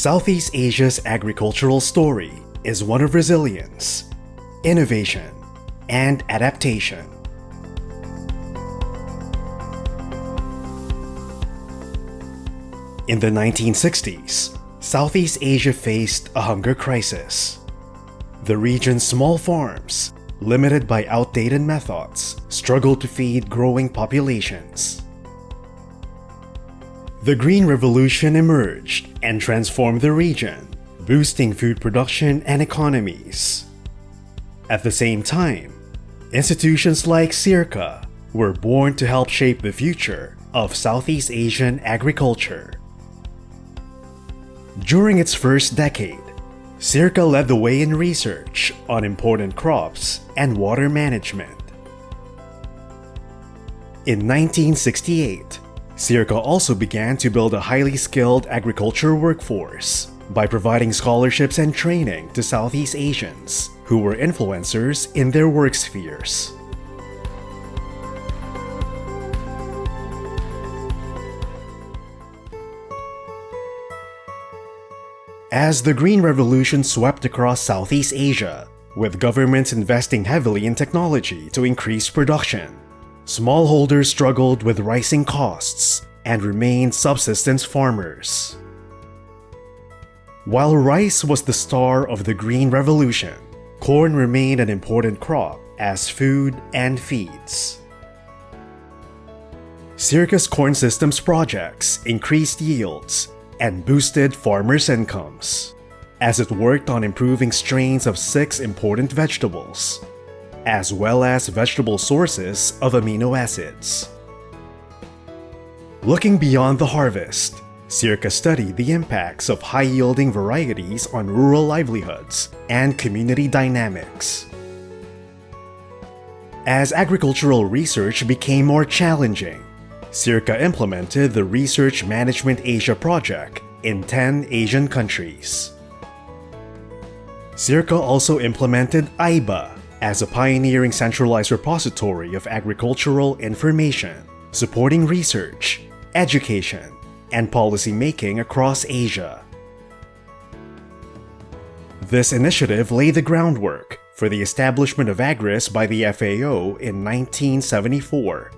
Southeast Asia's agricultural story is one of resilience, innovation, and adaptation. In the 1960s, Southeast Asia faced a hunger crisis. The region's small farms, limited by outdated methods, struggled to feed growing populations. The Green Revolution emerged and transformed the region, boosting food production and economies. At the same time, institutions like SEARCA were born to help shape the future of Southeast Asian agriculture. During its first decade, SEARCA led the way in research on important crops and water management. In 1968, SEARCA also began to build a highly skilled agriculture workforce by providing scholarships and training to Southeast Asians who were influencers in their work spheres. As the Green Revolution swept across Southeast Asia, with governments investing heavily in technology to increase production, smallholders struggled with rising costs and remained subsistence farmers. While rice was the star of the Green Revolution, corn remained an important crop as food and feeds. SEARCA's corn systems projects increased yields and boosted farmers' incomes, as it worked on improving strains of 6 important vegetables, as well as vegetable sources of amino acids. Looking beyond the harvest, SEARCA studied the impacts of high-yielding varieties on rural livelihoods and community dynamics. As agricultural research became more challenging, SEARCA implemented the Research Management Asia project in 10 Asian countries. SEARCA also implemented AIBA as a pioneering centralized repository of agricultural information, supporting research, education, and policy making across Asia. This initiative laid the groundwork for the establishment of AGRIS by the FAO in 1974,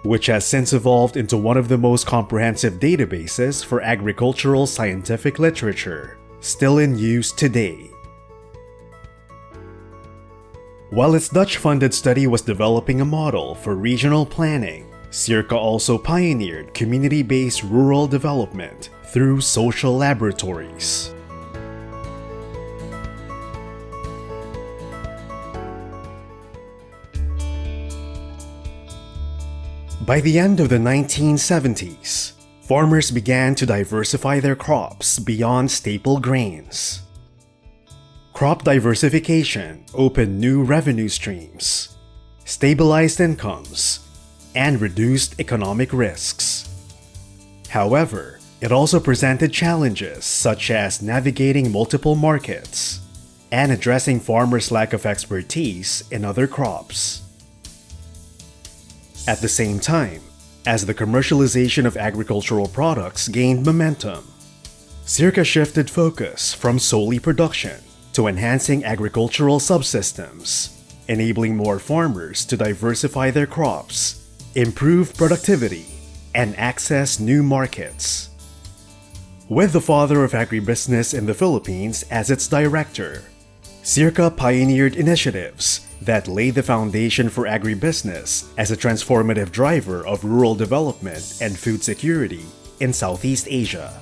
which has since evolved into one of the most comprehensive databases for agricultural scientific literature, still in use today. While its Dutch-funded study was developing a model for regional planning, SEARCA also pioneered community-based rural development through social laboratories. By the end of the 1970s, farmers began to diversify their crops beyond staple grains. Crop diversification opened new revenue streams, stabilized incomes, and reduced economic risks. However, it also presented challenges such as navigating multiple markets and addressing farmers' lack of expertise in other crops. At the same time, as the commercialization of agricultural products gained momentum, SEARCA shifted focus from solely production to enhancing agricultural subsystems, enabling more farmers to diversify their crops, improve productivity, and access new markets. With the father of agribusiness in the Philippines as its director, SEARCA pioneered initiatives that laid the foundation for agribusiness as a transformative driver of rural development and food security in Southeast Asia.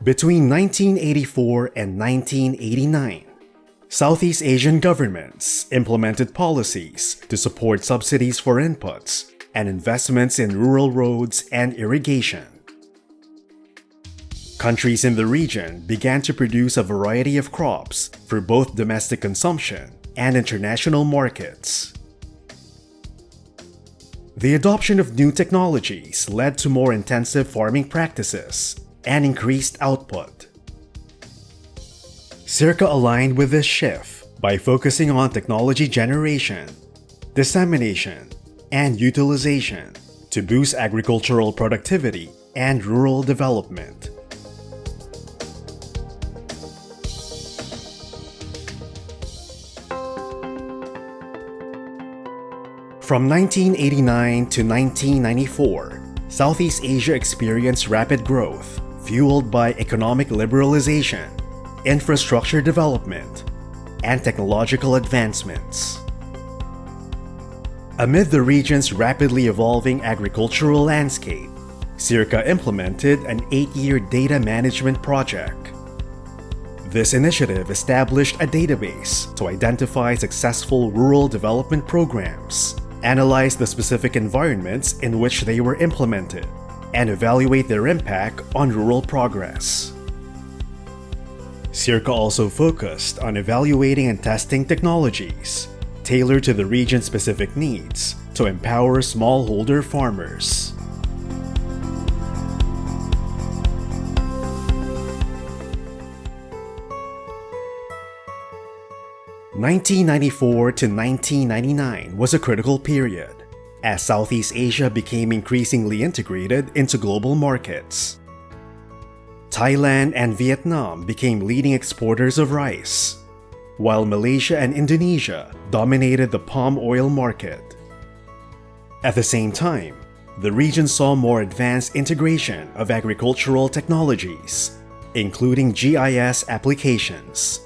Between 1984 and 1989, Southeast Asian governments implemented policies to support subsidies for inputs and investments in rural roads and irrigation. Countries in the region began to produce a variety of crops for both domestic consumption and international markets. The adoption of new technologies led to more intensive farming practices and increased output. SEARCA aligned with this shift by focusing on technology generation, dissemination, and utilization to boost agricultural productivity and rural development. From 1989 to 1994, Southeast Asia experienced rapid growth, fueled by economic liberalization, infrastructure development, and technological advancements. Amid the region's rapidly evolving agricultural landscape, SEARCA implemented an 8-year data management project. This initiative established a database to identify successful rural development programs, analyze the specific environments in which they were implemented, and evaluate their impact on rural progress. SEARCA also focused on evaluating and testing technologies tailored to the region's specific needs to empower smallholder farmers. (1994 to 1999) was a critical period, as Southeast Asia became increasingly integrated into global markets. Thailand and Vietnam became leading exporters of rice, while Malaysia and Indonesia dominated the palm oil market. At the same time, the region saw more advanced integration of agricultural technologies, including GIS applications.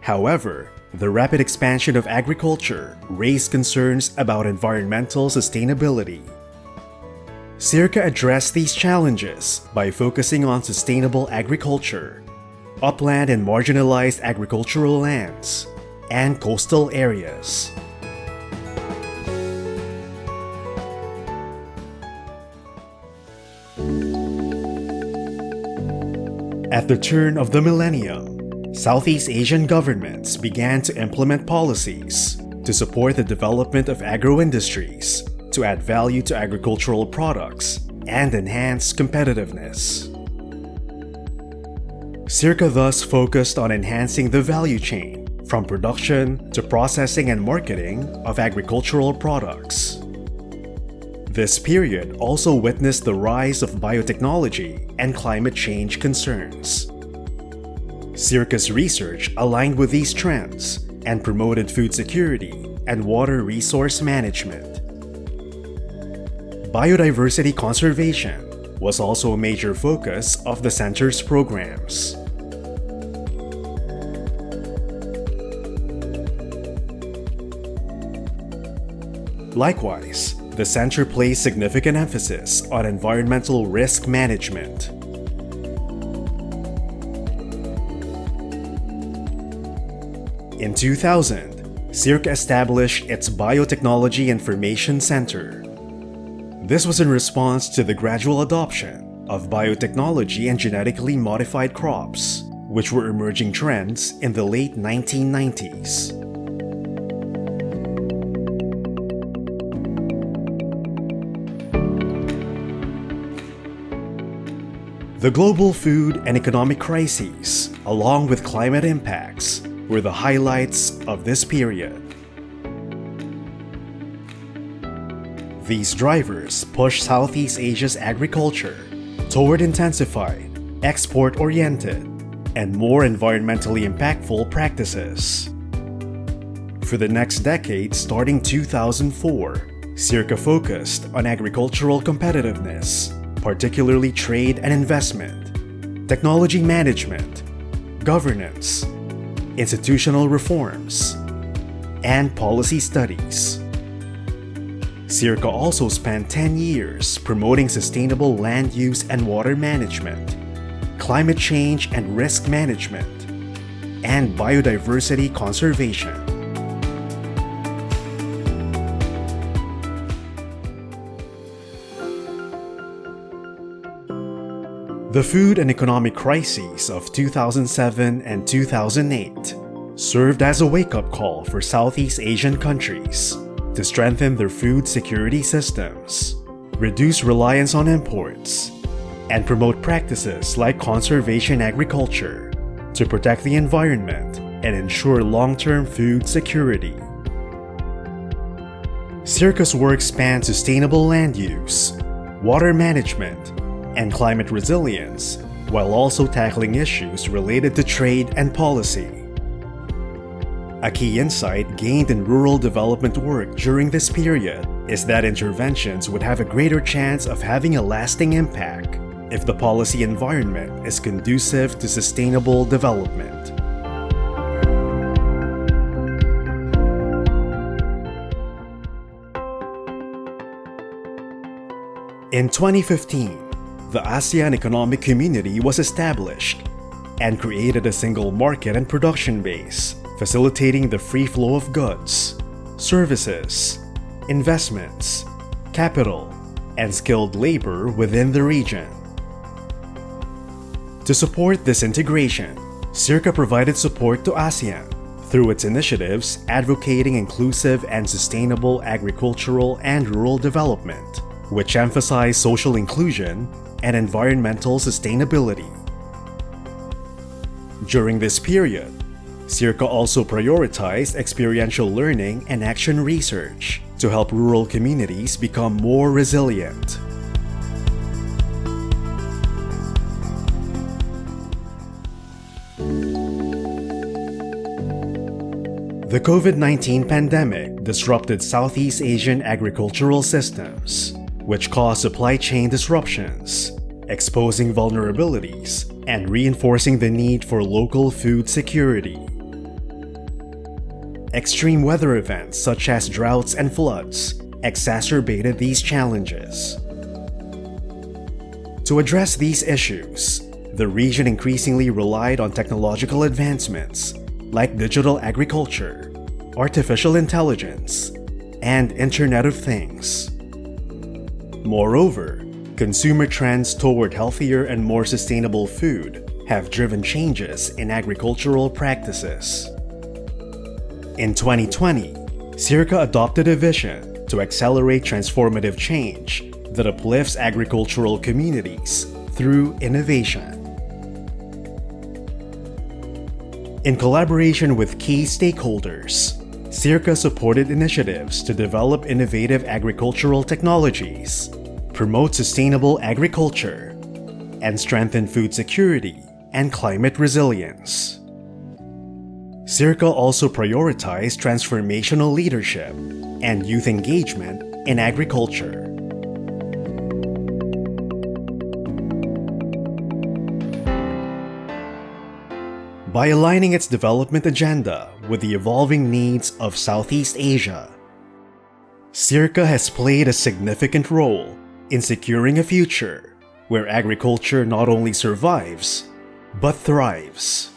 However, the rapid expansion of agriculture raised concerns about environmental sustainability. SEARCA addressed these challenges by focusing on sustainable agriculture, upland and marginalized agricultural lands, and coastal areas. At the turn of the millennium, Southeast Asian governments began to implement policies to support the development of agro-industries to add value to agricultural products and enhance competitiveness. SEARCA thus focused on enhancing the value chain from production to processing and marketing of agricultural products. This period also witnessed the rise of biotechnology and climate change concerns. SEARCA's research aligned with these trends and promoted food security and water resource management. Biodiversity conservation was also a major focus of the center's programs. Likewise, the center placed significant emphasis on environmental risk management. In 2000, SEARCA established its Biotechnology Information Center. This was in response to the gradual adoption of biotechnology and genetically modified crops, which were emerging trends in the late 1990s. The global food and economic crises, along with climate impacts, were the highlights of this period. These drivers pushed Southeast Asia's agriculture toward intensified, export-oriented, and more environmentally impactful practices. For the next decade, starting 2004, SEARCA focused on agricultural competitiveness, particularly trade and investment, technology management, governance, institutional reforms, and policy studies. SEARCA also spent 10 years promoting sustainable land use and water management, climate change and risk management, and biodiversity conservation. The food and economic crises of 2007 and 2008 served as a wake-up call for Southeast Asian countries to strengthen their food security systems, reduce reliance on imports, and promote practices like conservation agriculture to protect the environment and ensure long-term food security. SEARCA's work spans sustainable land use, water management, and climate resilience, while also tackling issues related to trade and policy. A key insight gained in rural development work during this period is that interventions would have a greater chance of having a lasting impact if the policy environment is conducive to sustainable development. In 2015, the ASEAN Economic Community was established and created a single market and production base, facilitating the free flow of goods, services, investments, capital, and skilled labor within the region. To support this integration, SEARCA provided support to ASEAN through its initiatives advocating inclusive and sustainable agricultural and rural development, which emphasize social inclusion and environmental sustainability. During this period, SEARCA also prioritized experiential learning and action research to help rural communities become more resilient. The COVID-19 pandemic disrupted Southeast Asian agricultural systems, which caused supply chain disruptions, exposing vulnerabilities and reinforcing the need for local food security. Extreme weather events such as droughts and floods exacerbated these challenges. To address these issues, the region increasingly relied on technological advancements like digital agriculture, artificial intelligence, and Internet of Things. Moreover, consumer trends toward healthier and more sustainable food have driven changes in agricultural practices. In 2020, SEARCA adopted a vision to accelerate transformative change that uplifts agricultural communities through innovation. In collaboration with key stakeholders, SEARCA supported initiatives to develop innovative agricultural technologies, promote sustainable agriculture, and strengthen food security and climate resilience. SEARCA also prioritized transformational leadership and youth engagement in agriculture. By aligning its development agenda with the evolving needs of Southeast Asia, SEARCA has played a significant role in securing a future where agriculture not only survives, but thrives.